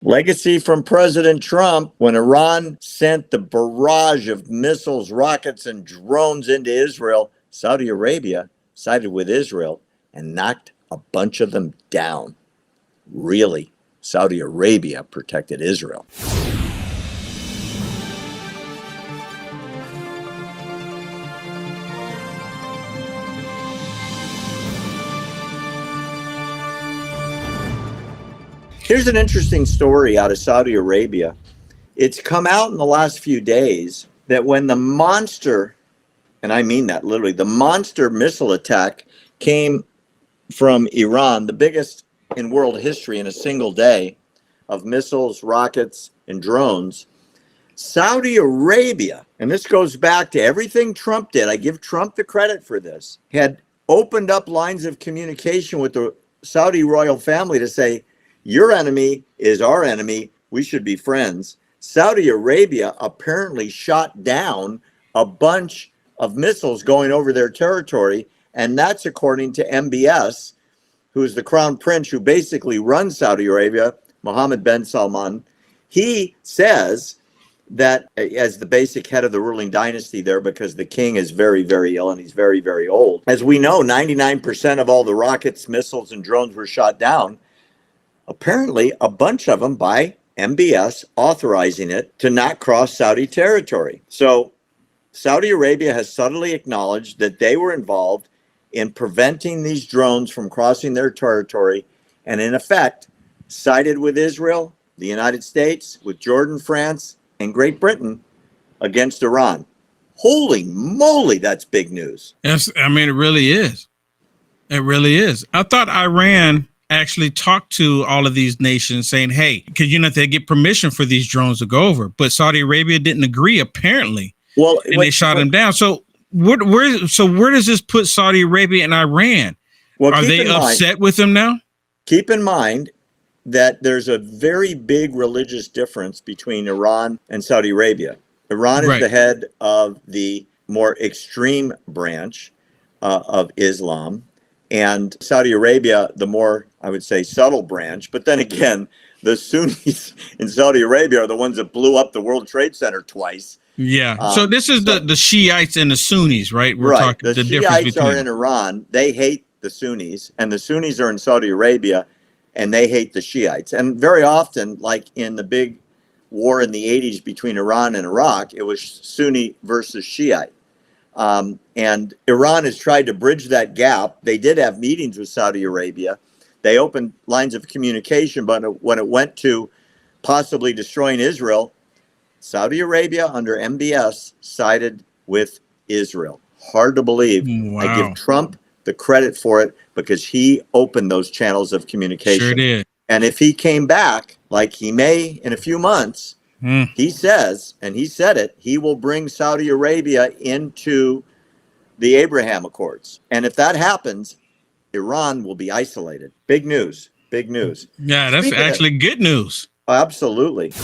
Legacy from President Trump: when Iran sent the barrage of missiles, rockets, and drones into Israel, Saudi Arabia sided with Israel and knocked a bunch of them down. Really, Saudi Arabia protected Israel. Here's an interesting story out of Saudi Arabia. It's come out in the last few days that when the monster, and I mean that literally, the monster missile attack came from Iran, the biggest in world history in a single day of missiles, rockets, and drones, Saudi Arabia, and this goes back to everything Trump did, I give Trump the credit for this, had opened up lines of communication with the Saudi royal family to say, your enemy is our enemy. We should be friends. Saudi Arabia apparently shot down a bunch of missiles going over their territory. And that's according to MBS, who is the crown prince who basically runs Saudi Arabia, Mohammed bin Salman. He says that as the basic head of the ruling dynasty there, because the king is very, very ill and he's very, very old. As we know, 99% of all the rockets, missiles, and drones were shot down. Apparently, a bunch of them by MBS authorizing it to not cross Saudi territory. So Saudi Arabia has subtly acknowledged that they were involved in preventing these drones from crossing their territory and, in effect, sided with Israel, the United States, with Jordan, France, and Great Britain against Iran. Holy moly, that's big news. Yes, I mean, it really is. It really is. I thought Iran actually talked to all of these nations saying, hey, because they get permission for these drones to go over. But Saudi Arabia didn't agree, apparently. Well, and they shot them down. So where does this put Saudi Arabia and Iran? Well, are they upset with them now? Keep in mind that there's a very big religious difference between Iran and Saudi Arabia. Iran is the head of the more extreme branch of Islam, and Saudi Arabia, the more, I would say, subtle branch. But then again, the Sunnis in Saudi Arabia are the ones that blew up the World Trade Center twice. Yeah. So this is the Shiites and the Sunnis, right? We're talking the Shiites are in Iran. They hate the Sunnis, and the Sunnis are in Saudi Arabia, and they hate the Shiites. And very often, like in the big war in the 80s between Iran and Iraq, it was Sunni versus Shiite. And Iran has tried to bridge that gap. They did have meetings with Saudi Arabia. They opened lines of communication, but when it went to possibly destroying Israel, Saudi Arabia under MBS sided with Israel. Hard to believe. Wow. I give Trump the credit for it because he opened those channels of communication. Sure did. And if he came back, like he may in a few months, he says, and he said it, he will bring Saudi Arabia into the Abraham Accords. And if that happens, Iran will be isolated. Big news. Big news. Yeah, that's actually good news. Absolutely.